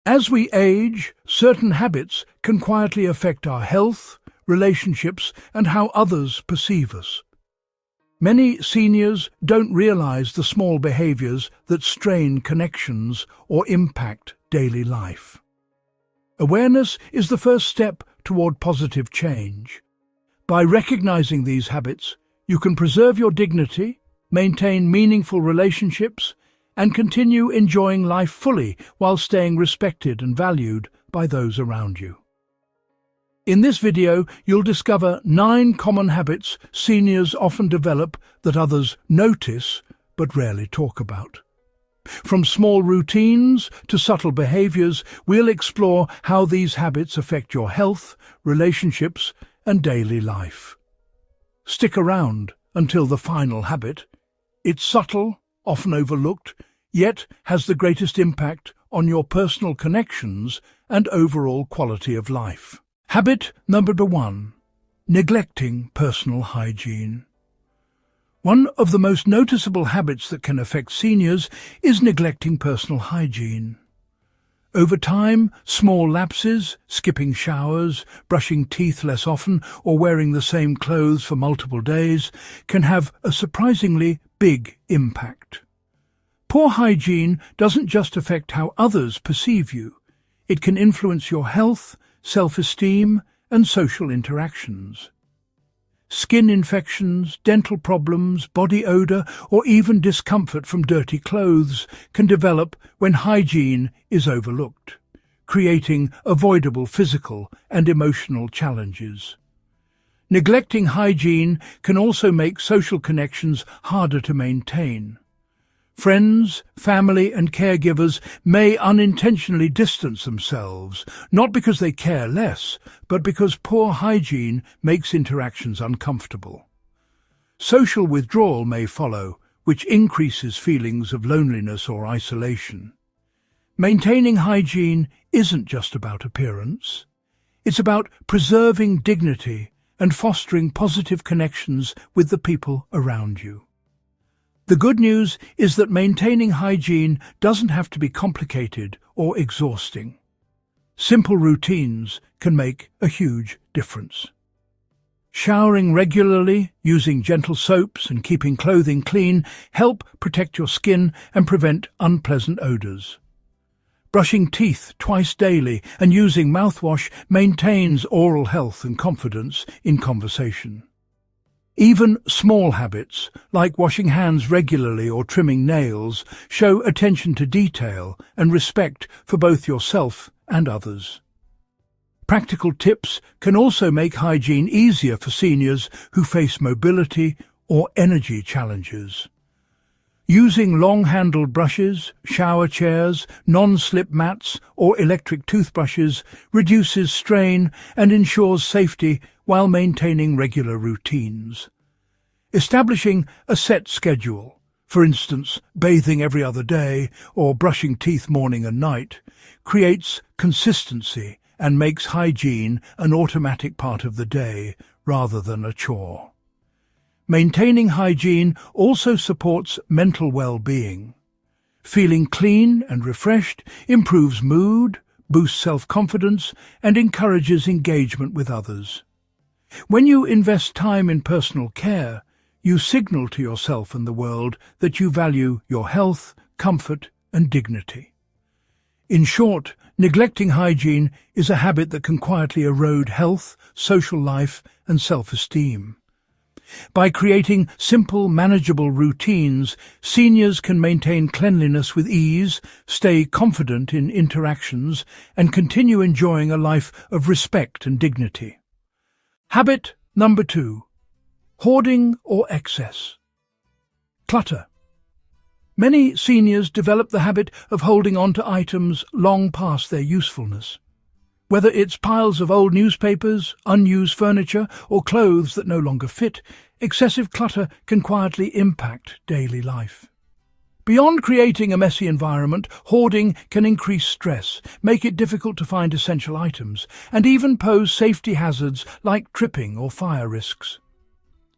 As we age, certain habits can quietly affect our health, relationships, and how others perceive us. Many seniors don't realize the small behaviors that strain connections or impact daily life. Awareness is the first step toward positive change. By recognizing these habits, you can preserve your dignity, maintain meaningful relationships, and continue enjoying life fully while staying respected and valued by those around you. In this video, you'll discover 9 common habits seniors often develop that others notice but rarely talk about. From small routines to subtle behaviors, we'll explore how these habits affect your health, relationships, and daily life. Stick around until the final habit. It's subtle, often overlooked, yet has the greatest impact on your personal connections and overall quality of life. Habit number 1. Neglecting personal hygiene. One of the most noticeable habits that can affect seniors is neglecting personal hygiene. Over time, small lapses, skipping showers, brushing teeth less often, or wearing the same clothes for multiple days, can have a surprisingly big impact. Poor hygiene doesn't just affect how others perceive you. It can influence your health, self-esteem, and social interactions. Skin infections, dental problems, body odor, or even discomfort from dirty clothes can develop when hygiene is overlooked, creating avoidable physical and emotional challenges. Neglecting hygiene can also make social connections harder to maintain. Friends, family, and caregivers may unintentionally distance themselves, not because they care less, but because poor hygiene makes interactions uncomfortable. Social withdrawal may follow, which increases feelings of loneliness or isolation. Maintaining hygiene isn't just about appearance. It's about preserving dignity and fostering positive connections with the people around you. The good news is that maintaining hygiene doesn't have to be complicated or exhausting. Simple routines can make a huge difference. Showering regularly, using gentle soaps, and keeping clothing clean help protect your skin and prevent unpleasant odors. Brushing teeth twice daily and using mouthwash maintains oral health and confidence in conversation. Even small habits, like washing hands regularly or trimming nails, show attention to detail and respect for both yourself and others. Practical tips can also make hygiene easier for seniors who face mobility or energy challenges. Using long-handled brushes, shower chairs, non-slip mats, or electric toothbrushes reduces strain and ensures safety while maintaining regular routines. Establishing a set schedule, for instance, bathing every other day or brushing teeth morning and night, creates consistency and makes hygiene an automatic part of the day rather than a chore. Maintaining hygiene also supports mental well-being. Feeling clean and refreshed improves mood, boosts self-confidence, and encourages engagement with others. When you invest time in personal care, you signal to yourself and the world that you value your health, comfort, and dignity. In short, neglecting hygiene is a habit that can quietly erode health, social life, and self-esteem. By creating simple, manageable routines, seniors can maintain cleanliness with ease, stay confident in interactions, and continue enjoying a life of respect and dignity. Habit number 2. Hoarding or excess. Clutter. Many seniors develop the habit of holding on to items long past their usefulness. Whether it's piles of old newspapers, unused furniture, or clothes that no longer fit, excessive clutter can quietly impact daily life. Beyond creating a messy environment, hoarding can increase stress, make it difficult to find essential items, and even pose safety hazards like tripping or fire risks.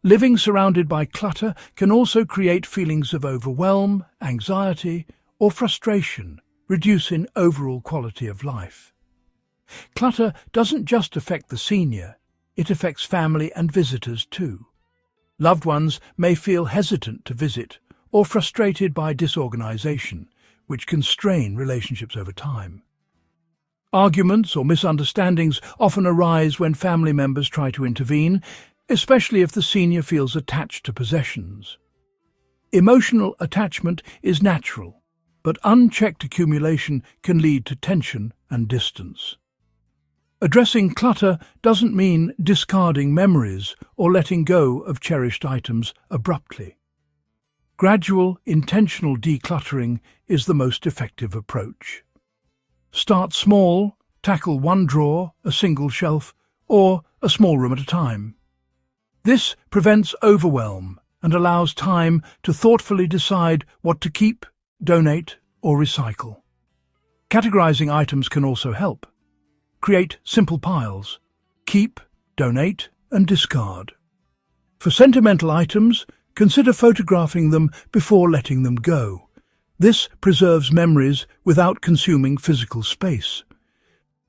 Living surrounded by clutter can also create feelings of overwhelm, anxiety, or frustration, reducing overall quality of life. Clutter doesn't just affect the senior, it affects family and visitors too. Loved ones may feel hesitant to visit or frustrated by disorganization, which can strain relationships over time. Arguments or misunderstandings often arise when family members try to intervene, especially if the senior feels attached to possessions. Emotional attachment is natural, but unchecked accumulation can lead to tension and distance. Addressing clutter doesn't mean discarding memories or letting go of cherished items abruptly. Gradual, intentional decluttering is the most effective approach. Start small, tackle one drawer, a single shelf, or a small room at a time. This prevents overwhelm and allows time to thoughtfully decide what to keep, donate, or recycle. Categorizing items can also help. Create simple piles. Keep, donate, and discard. For sentimental items, consider photographing them before letting them go. This preserves memories without consuming physical space.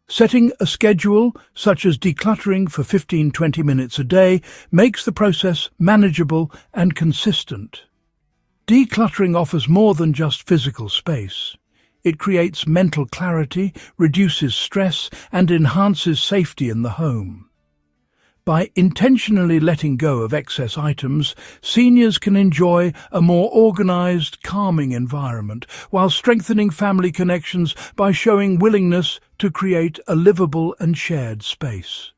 Setting a schedule, such as decluttering for 15–20 minutes a day, makes the process manageable and consistent. Decluttering offers more than just physical space. It creates mental clarity, reduces stress, and enhances safety in the home. By intentionally letting go of excess items, seniors can enjoy a more organized, calming environment, while strengthening family connections by showing willingness to create a livable and shared space.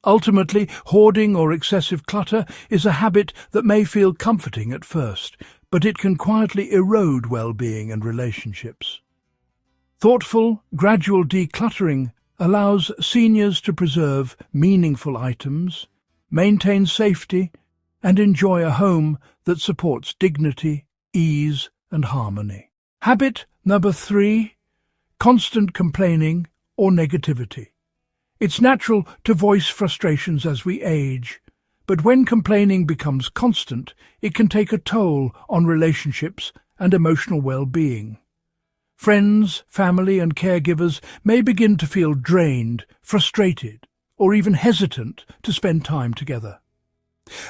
Ultimately, hoarding or excessive clutter is a habit that may feel comforting at first, but it can quietly erode well-being and relationships. Thoughtful, gradual decluttering allows seniors to preserve meaningful items, maintain safety, and enjoy a home that supports dignity, ease, and harmony. Habit number 3, constant complaining or negativity. It's natural to voice frustrations as we age, but when complaining becomes constant, it can take a toll on relationships and emotional well-being. Friends, family, and caregivers may begin to feel drained, frustrated, or even hesitant to spend time together.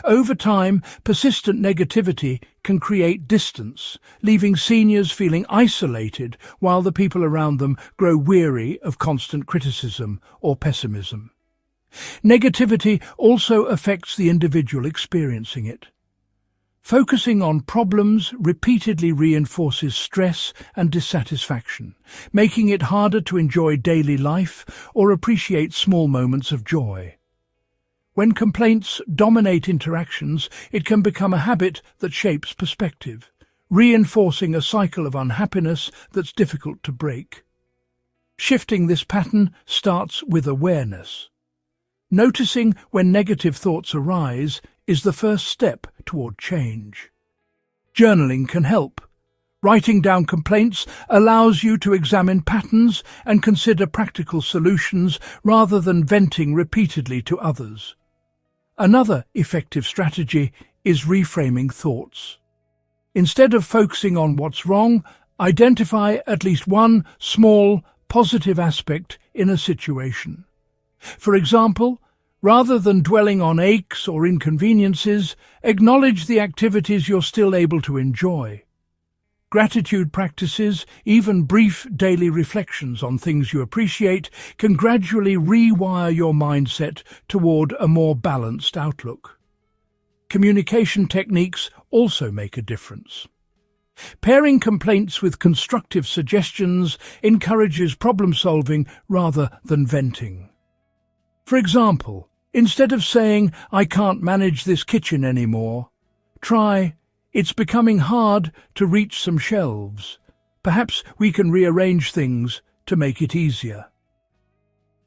Over time, persistent negativity can create distance, leaving seniors feeling isolated while the people around them grow weary of constant criticism or pessimism. Negativity also affects the individual experiencing it. Focusing on problems repeatedly reinforces stress and dissatisfaction, making it harder to enjoy daily life or appreciate small moments of joy. When complaints dominate interactions, it can become a habit that shapes perspective, reinforcing a cycle of unhappiness that's difficult to break. Shifting this pattern starts with awareness. Noticing when negative thoughts arise is the first step toward change. Journaling can help. Writing down complaints allows you to examine patterns and consider practical solutions rather than venting repeatedly to others. Another effective strategy is reframing thoughts. Instead of focusing on what's wrong, identify at least one small, positive aspect in a situation. For example, rather than dwelling on aches or inconveniences, acknowledge the activities you're still able to enjoy. Gratitude practices, even brief daily reflections on things you appreciate, can gradually rewire your mindset toward a more balanced outlook. Communication techniques also make a difference. Pairing complaints with constructive suggestions encourages problem-solving rather than venting. For example, instead of saying, "I can't manage this kitchen anymore," try, "It's becoming hard to reach some shelves. Perhaps we can rearrange things to make it easier."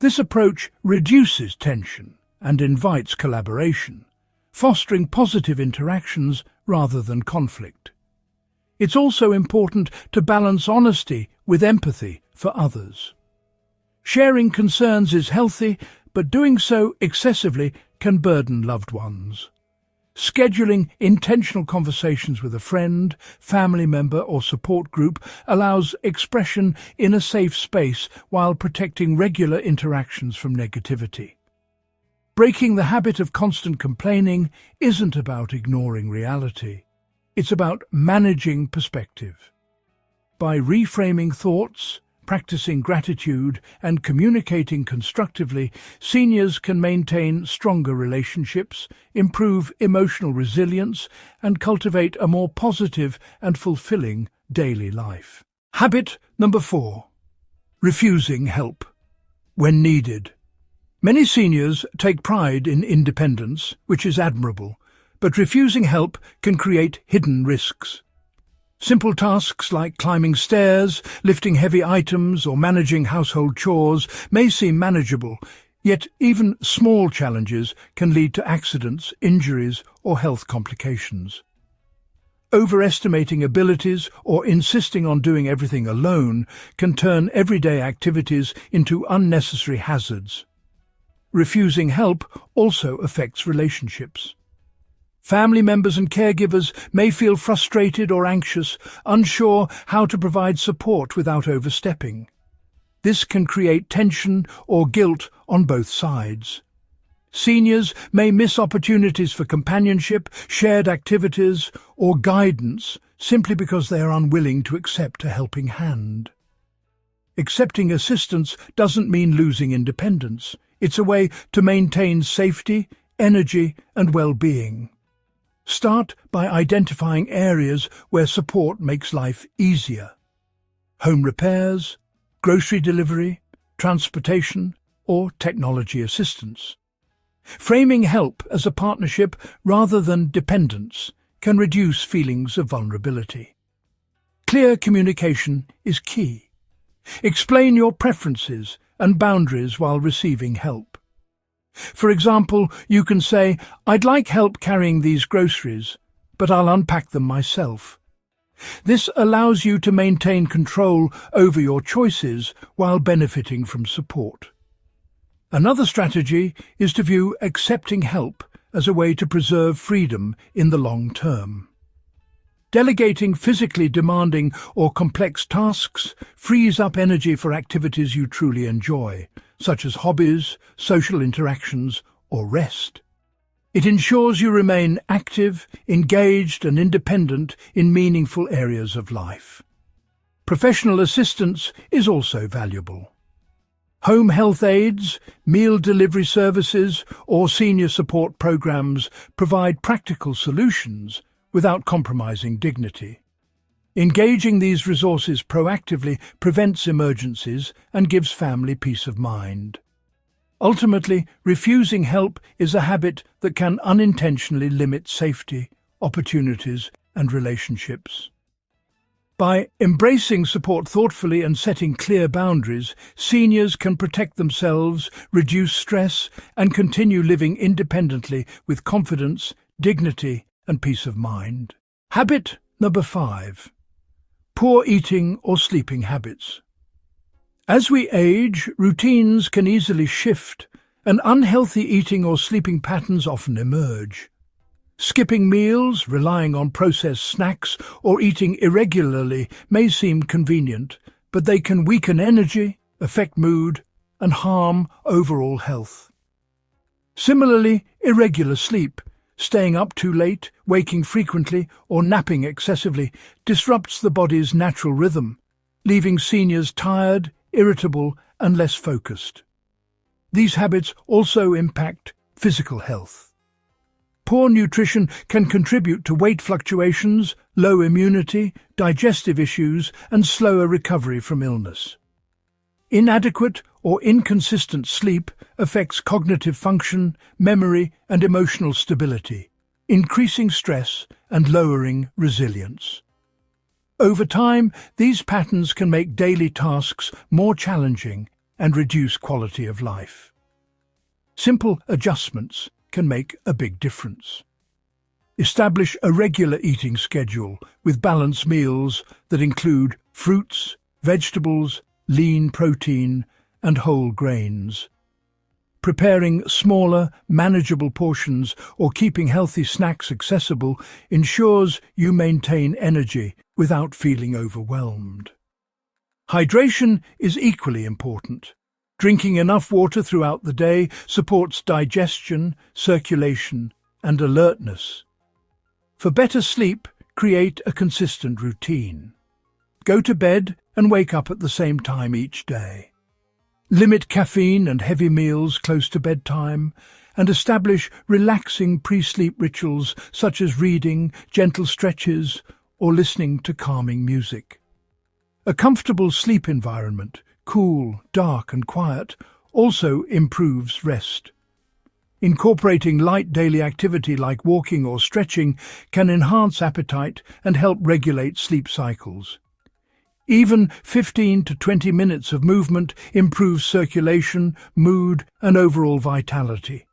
This approach reduces tension and invites collaboration, fostering positive interactions rather than conflict. It's also important to balance honesty with empathy for others. Sharing concerns is healthy, but doing so excessively can burden loved ones. Scheduling intentional conversations with a friend, family member or support group allows expression in a safe space while protecting regular interactions from negativity. Breaking the habit of constant complaining isn't about ignoring reality. It's about managing perspective. By reframing thoughts, practicing gratitude, and communicating constructively, seniors can maintain stronger relationships, improve emotional resilience, and cultivate a more positive and fulfilling daily life. Habit number 4. Refusing help when needed. Many seniors take pride in independence, which is admirable, but refusing help can create hidden risks. Simple tasks like climbing stairs, lifting heavy items, or managing household chores may seem manageable, yet even small challenges can lead to accidents, injuries, or health complications. Overestimating abilities or insisting on doing everything alone can turn everyday activities into unnecessary hazards. Refusing help also affects relationships. Family members and caregivers may feel frustrated or anxious, unsure how to provide support without overstepping. This can create tension or guilt on both sides. Seniors may miss opportunities for companionship, shared activities, or guidance simply because they are unwilling to accept a helping hand. Accepting assistance doesn't mean losing independence. It's a way to maintain safety, energy, and well-being. Start by identifying areas where support makes life easier. Home repairs, grocery delivery, transportation, or technology assistance. Framing help as a partnership rather than dependence can reduce feelings of vulnerability. Clear communication is key. Explain your preferences and boundaries while receiving help. For example, you can say, "I'd like help carrying these groceries, but I'll unpack them myself." This allows you to maintain control over your choices while benefiting from support. Another strategy is to view accepting help as a way to preserve freedom in the long term. Delegating physically demanding or complex tasks frees up energy for activities you truly enjoy, such as hobbies, social interactions, or rest. It ensures you remain active, engaged, and independent in meaningful areas of life. Professional assistance is also valuable. Home health aides, meal delivery services, or senior support programs provide practical solutions without compromising dignity. Engaging these resources proactively prevents emergencies and gives family peace of mind. Ultimately, refusing help is a habit that can unintentionally limit safety, opportunities, and relationships. By embracing support thoughtfully and setting clear boundaries, seniors can protect themselves, reduce stress, and continue living independently with confidence, dignity, and peace of mind. Habit number 5. Poor eating or sleeping habits. As we age, routines can easily shift, and unhealthy eating or sleeping patterns often emerge. Skipping meals, relying on processed snacks, or eating irregularly may seem convenient, but they can weaken energy, affect mood, and harm overall health. Similarly, irregular sleep, staying up too late, waking frequently, or napping excessively disrupts the body's natural rhythm, leaving seniors tired, irritable, and less focused. These habits also impact physical health. Poor nutrition can contribute to weight fluctuations, low immunity, digestive issues, and slower recovery from illness. Inadequate or inconsistent sleep affects cognitive function, memory, and emotional stability, increasing stress and lowering resilience. Over time, these patterns can make daily tasks more challenging and reduce quality of life. Simple adjustments can make a big difference. Establish a regular eating schedule with balanced meals that include fruits, vegetables, lean protein, and whole grains. Preparing smaller, manageable portions or keeping healthy snacks accessible ensures you maintain energy without feeling overwhelmed. Hydration is equally important. Drinking enough water throughout the day supports digestion, circulation, and alertness. For better sleep, create a consistent routine. Go to bed and wake up at the same time each day. Limit caffeine and heavy meals close to bedtime, and establish relaxing pre-sleep rituals such as reading, gentle stretches, or listening to calming music. A comfortable sleep environment, cool, dark and quiet, also improves rest. Incorporating light daily activity like walking or stretching can enhance appetite and help regulate sleep cycles. Even 15 to 20 minutes of movement improves circulation, mood, and overall vitality.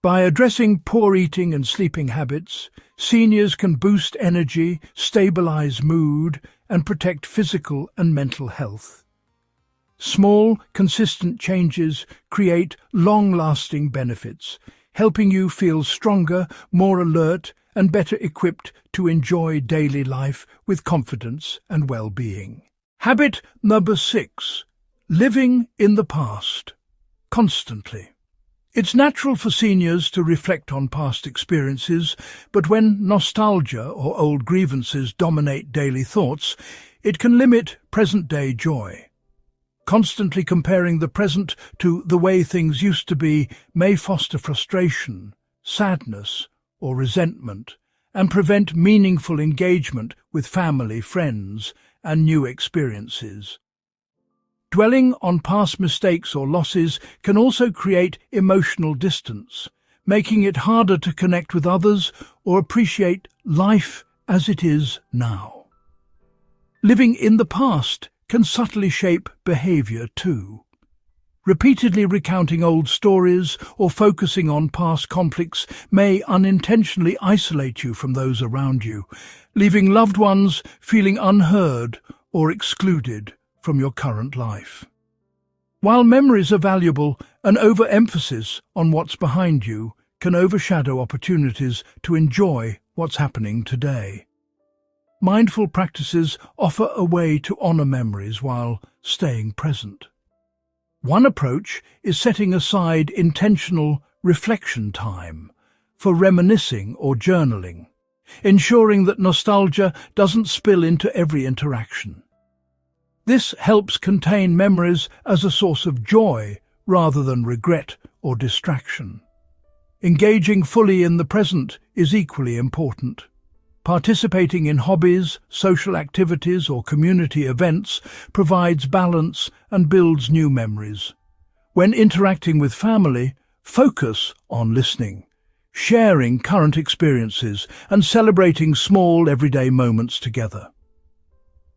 By addressing poor eating and sleeping habits, seniors can boost energy, stabilize mood, and protect physical and mental health. Small, consistent changes create long-lasting benefits, helping you feel stronger, more alert, and better equipped to enjoy daily life with confidence and well-being. Habit number 6. Living in the past. Constantly. It's natural for seniors to reflect on past experiences, but when nostalgia or old grievances dominate daily thoughts, it can limit present-day joy. Constantly comparing the present to the way things used to be may foster frustration, sadness, or resentment, and prevent meaningful engagement with family, friends, and new experiences. Dwelling on past mistakes or losses can also create emotional distance, making it harder to connect with others or appreciate life as it is now. Living in the past can subtly shape behavior too. Repeatedly recounting old stories or focusing on past conflicts may unintentionally isolate you from those around you, leaving loved ones feeling unheard or excluded from your current life. While memories are valuable, an overemphasis on what's behind you can overshadow opportunities to enjoy what's happening today. Mindful practices offer a way to honor memories while staying present. One approach is setting aside intentional reflection time for reminiscing or journaling, ensuring that nostalgia doesn't spill into every interaction. This helps contain memories as a source of joy rather than regret or distraction. Engaging fully in the present is equally important. Participating in hobbies, social activities, or community events provides balance and builds new memories. When interacting with family, focus on listening, sharing current experiences, and celebrating small everyday moments together.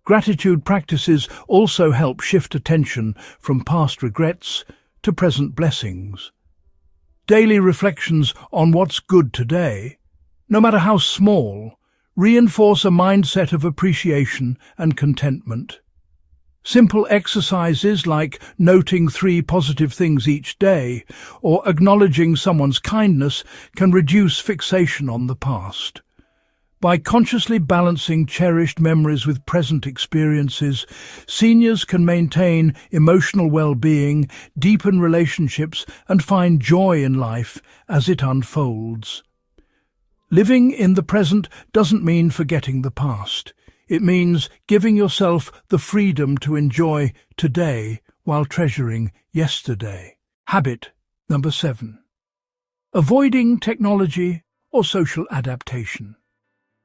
Gratitude practices also help shift attention from past regrets to present blessings. Daily reflections on what's good today, no matter how small, reinforce a mindset of appreciation and contentment. Simple exercises like noting 3 positive things each day or acknowledging someone's kindness can reduce fixation on the past. By consciously balancing cherished memories with present experiences, seniors can maintain emotional well-being, deepen relationships, and find joy in life as it unfolds. Living in the present doesn't mean forgetting the past. It means giving yourself the freedom to enjoy today while treasuring yesterday. Habit number 7. Avoiding technology or social adaptation.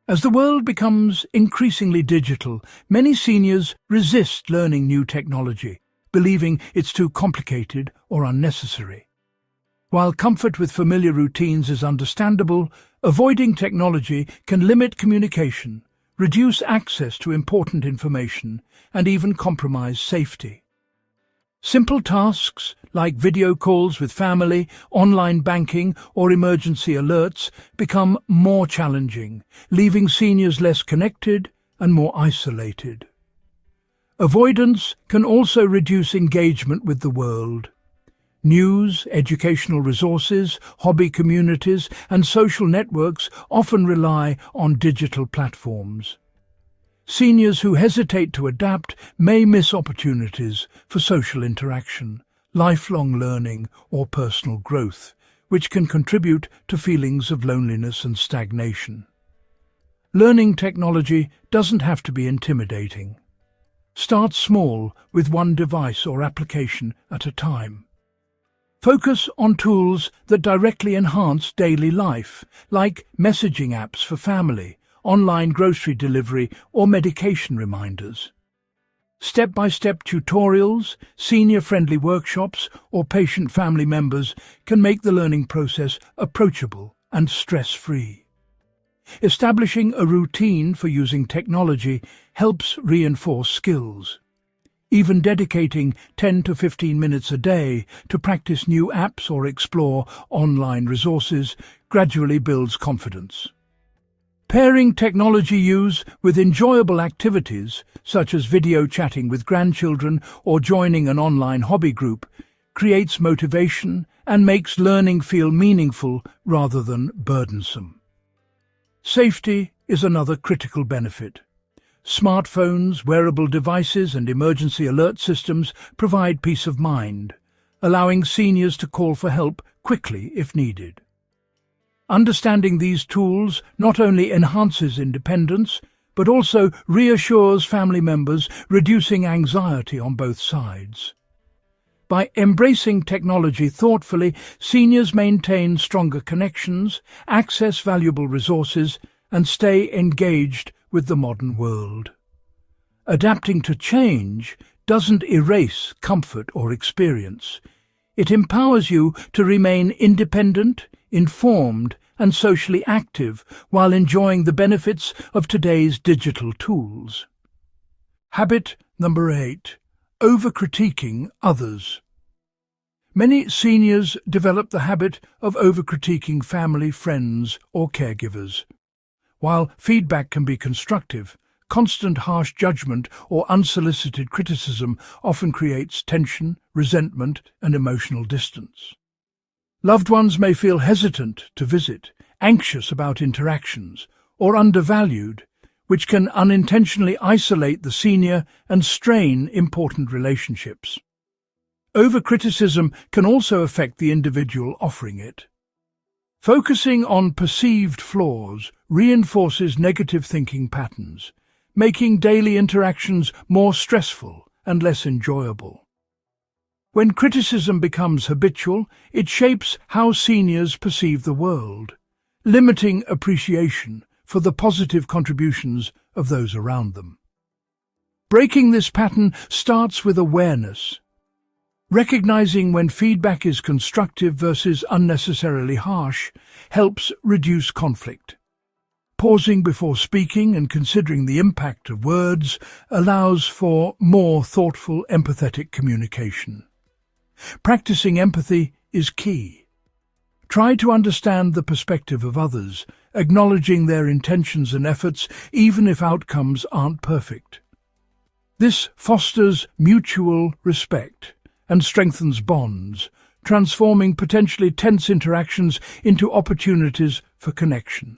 As the world becomes increasingly digital, many seniors resist learning new technology, believing it's too complicated or unnecessary. While comfort with familiar routines is understandable, avoiding technology can limit communication, reduce access to important information, and even compromise safety. Simple tasks like video calls with family, online banking, or emergency alerts become more challenging, leaving seniors less connected and more isolated. Avoidance can also reduce engagement with the world. News, educational resources, hobby communities, and social networks often rely on digital platforms. Seniors who hesitate to adapt may miss opportunities for social interaction, lifelong learning, or personal growth, which can contribute to feelings of loneliness and stagnation. Learning technology doesn't have to be intimidating. Start small with one device or application at a time. Focus on tools that directly enhance daily life, like messaging apps for family, online grocery delivery, or medication reminders. Step-by-step tutorials, senior-friendly workshops, or patient family members can make the learning process approachable and stress-free. Establishing a routine for using technology helps reinforce skills. Even dedicating 10 to 15 minutes a day to practice new apps or explore online resources gradually builds confidence. Pairing technology use with enjoyable activities, such as video chatting with grandchildren or joining an online hobby group, creates motivation and makes learning feel meaningful rather than burdensome. Safety is another critical benefit. Smartphones, wearable devices, and emergency alert systems provide peace of mind, allowing seniors to call for help quickly if needed. Understanding these tools not only enhances independence, but also reassures family members, reducing anxiety on both sides. By embracing technology thoughtfully, seniors maintain stronger connections, access valuable resources, and stay engaged with the modern world. Adapting to change doesn't erase comfort or experience. It empowers you to remain independent, informed, and socially active while enjoying the benefits of today's digital tools. Habit number 8. Overcritiquing others. Many seniors develop the habit of overcritiquing family, friends, or caregivers. While feedback can be constructive, constant harsh judgment or unsolicited criticism often creates tension, resentment, and emotional distance. Loved ones may feel hesitant to visit, anxious about interactions, or undervalued, which can unintentionally isolate the senior and strain important relationships. Overcriticism can also affect the individual offering it. Focusing on perceived flaws reinforces negative thinking patterns, making daily interactions more stressful and less enjoyable. When criticism becomes habitual, it shapes how seniors perceive the world, limiting appreciation for the positive contributions of those around them. Breaking this pattern starts with awareness. Recognizing when feedback is constructive versus unnecessarily harsh helps reduce conflict. Pausing before speaking and considering the impact of words allows for more thoughtful, empathetic communication. Practicing empathy is key. Try to understand the perspective of others, acknowledging their intentions and efforts even if outcomes aren't perfect. This fosters mutual respect and strengthens bonds, transforming potentially tense interactions into opportunities for connection.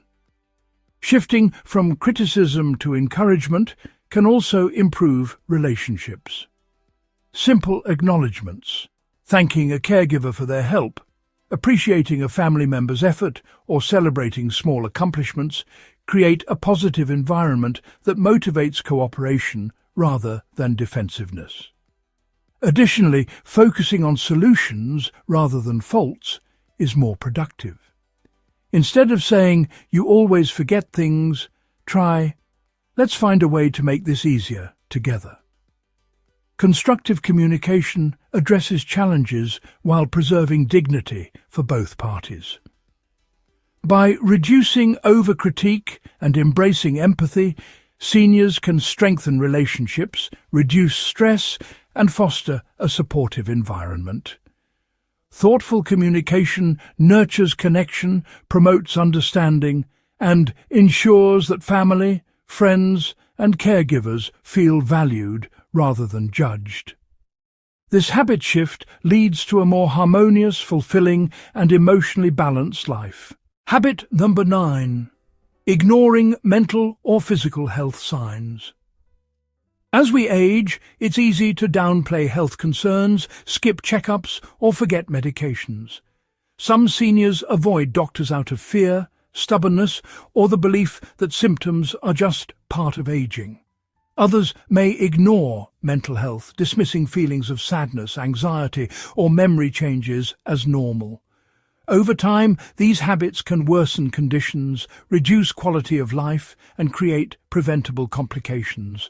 Shifting from criticism to encouragement can also improve relationships. Simple acknowledgements, thanking a caregiver for their help, appreciating a family member's effort, or celebrating small accomplishments create a positive environment that motivates cooperation rather than defensiveness. Additionally, focusing on solutions rather than faults is more productive. Instead of saying, "You always forget things," try, "Let's find a way to make this easier together." Constructive communication addresses challenges while preserving dignity for both parties. By reducing overcritique and embracing empathy, seniors can strengthen relationships, reduce stress, and foster a supportive environment. Thoughtful communication nurtures connection, promotes understanding, and ensures that family, friends, and caregivers feel valued rather than judged. This habit shift leads to a more harmonious, fulfilling, and emotionally balanced life. Habit number 9. Ignoring mental or physical health signs. As we age, it's easy to downplay health concerns, skip checkups, or forget medications. Some seniors avoid doctors out of fear, stubbornness, or the belief that symptoms are just part of aging. Others may ignore mental health, dismissing feelings of sadness, anxiety, or memory changes as normal. Over time, these habits can worsen conditions, reduce quality of life, and create preventable complications.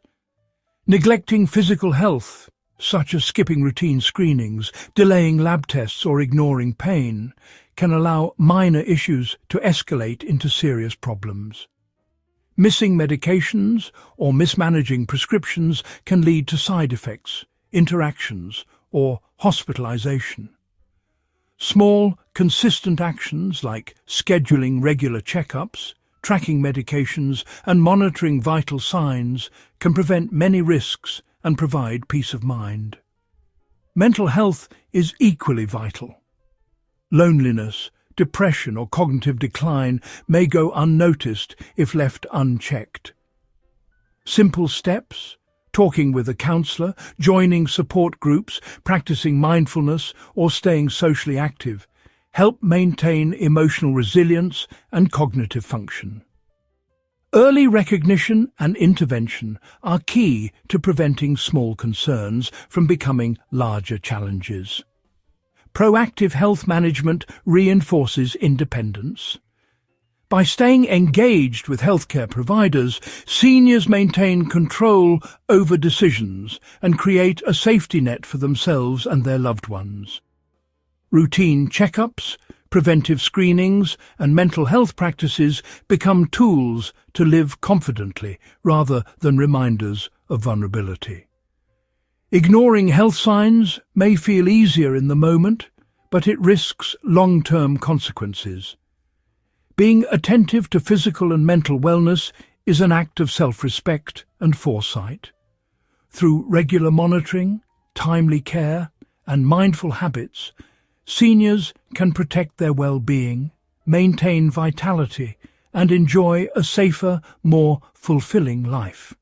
Neglecting physical health, such as skipping routine screenings, delaying lab tests, or ignoring pain, can allow minor issues to escalate into serious problems. Missing medications or mismanaging prescriptions can lead to side effects, interactions, or hospitalization. Small, consistent actions like scheduling regular checkups, tracking medications, and monitoring vital signs can prevent many risks and provide peace of mind. Mental health is equally vital. Loneliness, depression, or cognitive decline may go unnoticed if left unchecked. Simple steps, talking with a counselor, joining support groups, practicing mindfulness, or staying socially active, help maintain emotional resilience and cognitive function. Early recognition and intervention are key to preventing small concerns from becoming larger challenges. Proactive health management reinforces independence. By staying engaged with healthcare providers, seniors maintain control over decisions and create a safety net for themselves and their loved ones. Routine checkups, preventive screenings, and mental health practices become tools to live confidently rather than reminders of vulnerability. Ignoring health signs may feel easier in the moment, but it risks long-term consequences. Being attentive to physical and mental wellness is an act of self-respect and foresight. Through regular monitoring, timely care, and mindful habits, seniors can protect their well-being, maintain vitality, and enjoy a safer, more fulfilling life.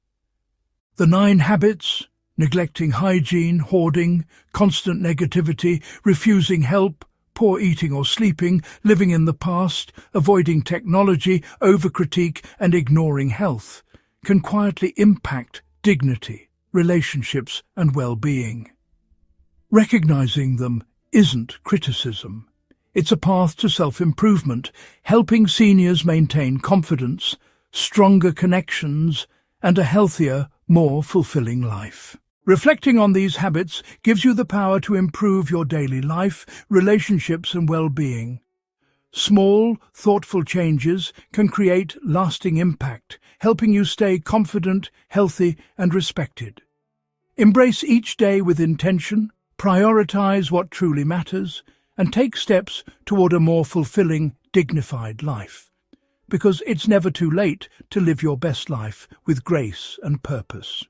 The 9 habits: neglecting hygiene, hoarding, constant negativity, refusing help, poor eating or sleeping, living in the past, avoiding technology, overcritique, and ignoring health, can quietly impact dignity, relationships, and well-being. Recognizing them isn't criticism. It's a path to self-improvement, helping seniors maintain confidence, stronger connections, and a healthier, more fulfilling life. Reflecting on these habits gives you the power to improve your daily life, relationships, and well-being. Small, thoughtful changes can create lasting impact, helping you stay confident, healthy, and respected. Embrace each day with intention, prioritize what truly matters, and take steps toward a more fulfilling, dignified life. Because it's never too late to live your best life with grace and purpose.